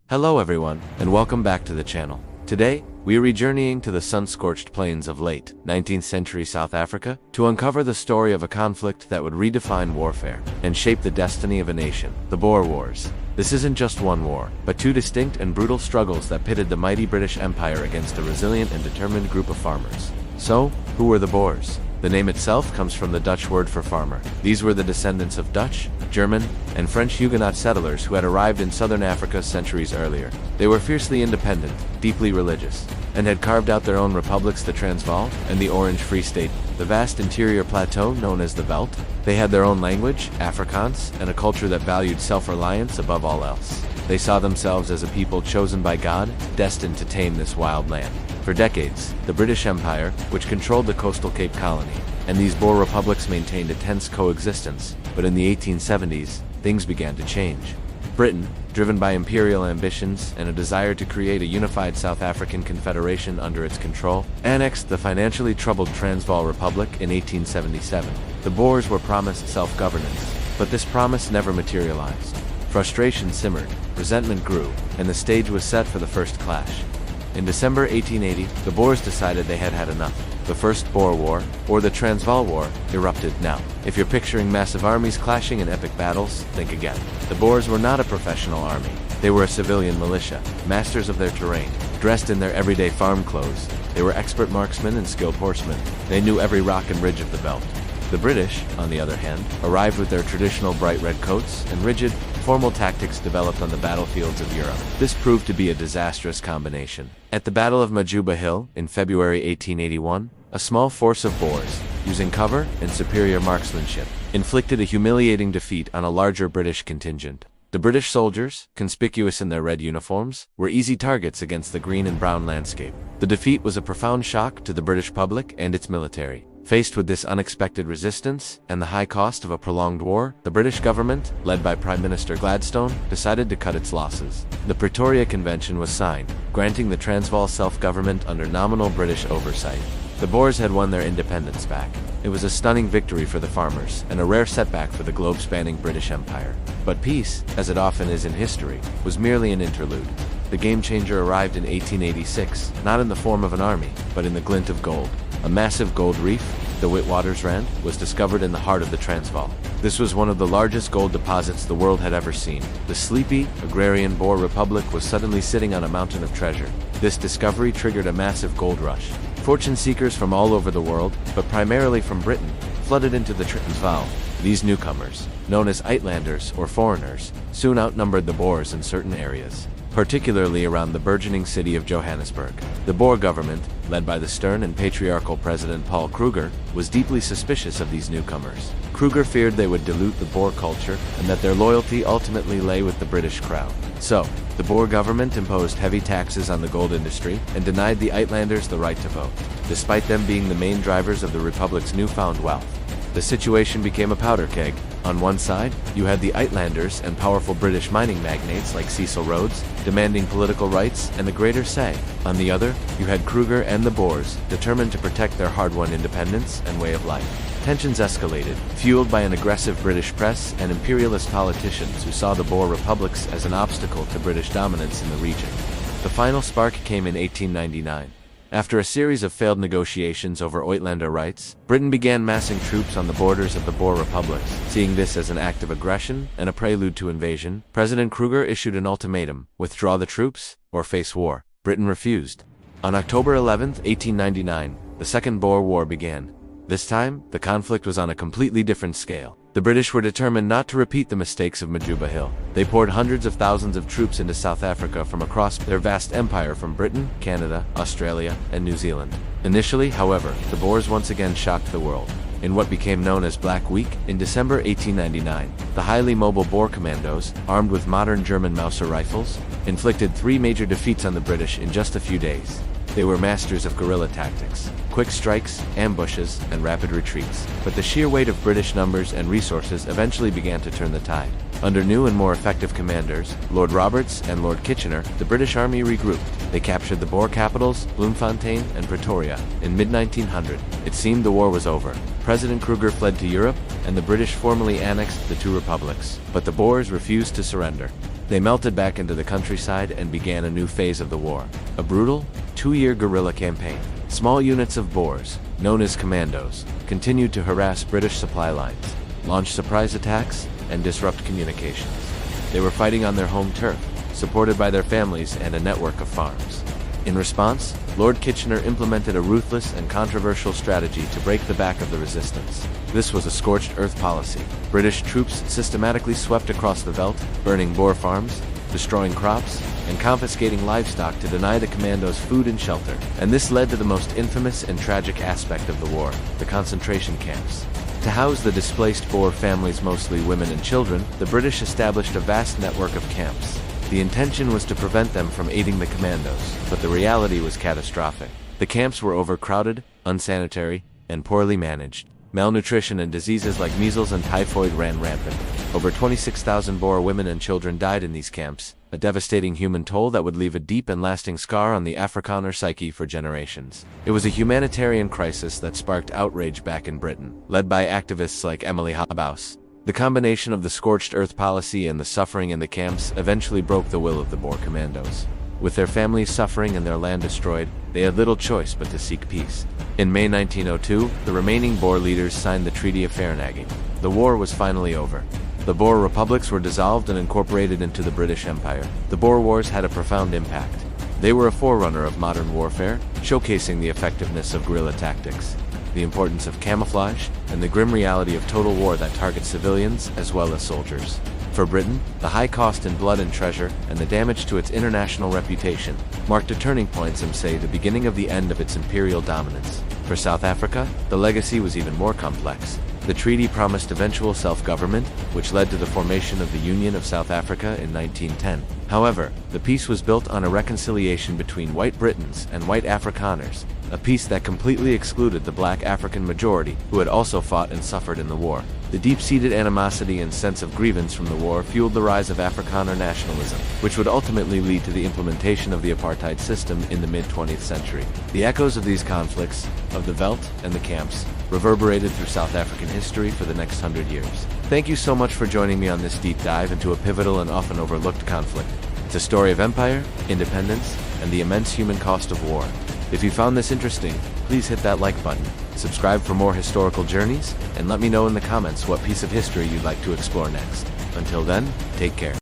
Hello everyone, and welcome back to the channel. Today, we are rejourneying to the sun-scorched plains of late 19th century South Africa to uncover the story of a conflict that would redefine warfare and shape the destiny of a nation, the Boer Wars. This isn't just one war, but two distinct and brutal struggles that pitted the mighty British Empire against a resilient and determined group of farmers. So, who were the Boers? The name itself comes from the Dutch word for farmer. These were the descendants of Dutch, German, and French Huguenot settlers who had arrived in southern Africa centuries earlier. They were fiercely independent, deeply religious, and had carved out their own republics, the Transvaal and the Orange Free State, the vast interior plateau known as the Veldt. They had their own language, Afrikaans, and a culture that valued self-reliance above all else. They saw themselves as a people chosen by God, destined to tame this wild land. For decades, the British Empire, which controlled the coastal Cape Colony, and these Boer republics maintained a tense coexistence, but in the 1870s, things began to change. Britain, driven by imperial ambitions and a desire to create a unified South African confederation under its control, annexed the financially troubled Transvaal Republic in 1877. The Boers were promised self-governance, but this promise never materialized. Frustration simmered, resentment grew, and the stage was set for the first clash. In December 1880, the Boers decided they had had enough. The First Boer War, or the Transvaal War, erupted. Now, if you're picturing massive armies clashing in epic battles, think again. The Boers were not a professional army. They were a civilian militia, masters of their terrain, dressed in their everyday farm clothes. They were expert marksmen and skilled horsemen. They knew every rock and ridge of the Veldt. The British, on the other hand, arrived with their traditional bright red coats and rigid, formal tactics developed on the battlefields of Europe. This proved to be a disastrous combination. At the Battle of Majuba Hill in February 1881, a small force of Boers, using cover and superior marksmanship, inflicted a humiliating defeat on a larger British contingent. The British soldiers, conspicuous in their red uniforms, were easy targets against the green and brown landscape. The defeat was a profound shock to the British public and its military. Faced with this unexpected resistance and the high cost of a prolonged war, the British government, led by Prime Minister Gladstone, decided to cut its losses. The Pretoria Convention was signed, granting the Transvaal self-government under nominal British oversight. The Boers had won their independence back. It was a stunning victory for the farmers, and a rare setback for the globe-spanning British Empire. But peace, as it often is in history, was merely an interlude. The game-changer arrived in 1886, not in the form of an army, but in the glint of gold. A massive gold reef, the Witwatersrand, was discovered in the heart of the Transvaal. This was one of the largest gold deposits the world had ever seen. The sleepy, agrarian Boer Republic was suddenly sitting on a mountain of treasure. This discovery triggered a massive gold rush. Fortune seekers from all over the world, but primarily from Britain, flooded into the Transvaal. These newcomers, known as Uitlanders or foreigners, soon outnumbered the Boers in certain areas, particularly around the burgeoning city of Johannesburg. The Boer government, led by the stern and patriarchal President Paul Kruger, was deeply suspicious of these newcomers. Kruger feared they would dilute the Boer culture and that their loyalty ultimately lay with the British crown. So, the Boer government imposed heavy taxes on the gold industry and denied the Uitlanders the right to vote, despite them being the main drivers of the Republic's newfound wealth. The situation became a powder keg. On one side, you had the Uitlanders and powerful British mining magnates like Cecil Rhodes, demanding political rights and a greater say. On the other, you had Kruger and the Boers, determined to protect their hard-won independence and way of life. Tensions escalated, fueled by an aggressive British press and imperialist politicians who saw the Boer republics as an obstacle to British dominance in the region. The final spark came in 1899. After a series of failed negotiations over Uitlander rights, Britain began massing troops on the borders of the Boer republics. Seeing this as an act of aggression and a prelude to invasion, President Kruger issued an ultimatum: withdraw the troops or face war. Britain refused. On October 11, 1899, the Second Boer War began. This time, the conflict was on a completely different scale. The British were determined not to repeat the mistakes of Majuba Hill. They poured hundreds of thousands of troops into South Africa from across their vast empire from Britain, Canada, Australia, and New Zealand. Initially, however, the Boers once again shocked the world. In what became known as Black Week, in December 1899, the highly mobile Boer commandos, armed with modern German Mauser rifles, inflicted 3 major defeats on the British in just a few days. They were masters of guerrilla tactics, quick strikes, ambushes, and rapid retreats. But the sheer weight of British numbers and resources eventually began to turn the tide. Under new and more effective commanders, Lord Roberts and Lord Kitchener, the British Army regrouped. They captured the Boer capitals, Bloemfontein and Pretoria. In mid-1900, it seemed the war was over. President Kruger fled to Europe, and the British formally annexed the two republics. But the Boers refused to surrender. They melted back into the countryside and began a new phase of the war. A brutal, 2-year guerrilla campaign. Small units of Boers, known as commandos, continued to harass British supply lines, launch surprise attacks, and disrupt communications. They were fighting on their home turf, supported by their families and a network of farms. In response, Lord Kitchener implemented a ruthless and controversial strategy to break the back of the resistance. This was a scorched earth policy. British troops systematically swept across the veldt, burning Boer farms, destroying crops, and confiscating livestock to deny the commandos food and shelter. And this led to the most infamous and tragic aspect of the war, the concentration camps. To house the displaced Boer families, mostly women and children, the British established a vast network of camps. The intention was to prevent them from aiding the commandos, but the reality was catastrophic. The camps were overcrowded, unsanitary, and poorly managed. Malnutrition and diseases like measles and typhoid ran rampant. Over 26,000 Boer women and children died in these camps, a devastating human toll that would leave a deep and lasting scar on the Afrikaner psyche for generations. It was a humanitarian crisis that sparked outrage back in Britain, led by activists like Emily Hobhouse. The combination of the scorched earth policy and the suffering in the camps eventually broke the will of the Boer commandos. With their families suffering and their land destroyed, they had little choice but to seek peace. In May 1902, the remaining Boer leaders signed the Treaty of Vereeniging. The war was finally over. The Boer republics were dissolved and incorporated into the British Empire. The Boer Wars had a profound impact. They were a forerunner of modern warfare, showcasing the effectiveness of guerrilla tactics, the importance of camouflage, and the grim reality of total war that targets civilians as well as soldiers. For Britain, the high cost in blood and treasure, and the damage to its international reputation, marked a turning point, some say the beginning of the end of its imperial dominance. For South Africa, the legacy was even more complex. The treaty promised eventual self-government, which led to the formation of the Union of South Africa in 1910. However, the peace was built on a reconciliation between white Britons and white Afrikaners, a peace that completely excluded the black African majority who had also fought and suffered in the war. The deep-seated animosity and sense of grievance from the war fueled the rise of Afrikaner nationalism, which would ultimately lead to the implementation of the apartheid system in the mid-20th century. The echoes of these conflicts, of the veldt and the camps, reverberated through South African history for the next 100 years. Thank you so much for joining me on this deep dive into a pivotal and often overlooked conflict. It's a story of empire, independence, and the immense human cost of war. If you found this interesting, please hit that like button, subscribe for more historical journeys, and let me know in the comments what piece of history you'd like to explore next. Until then, take care.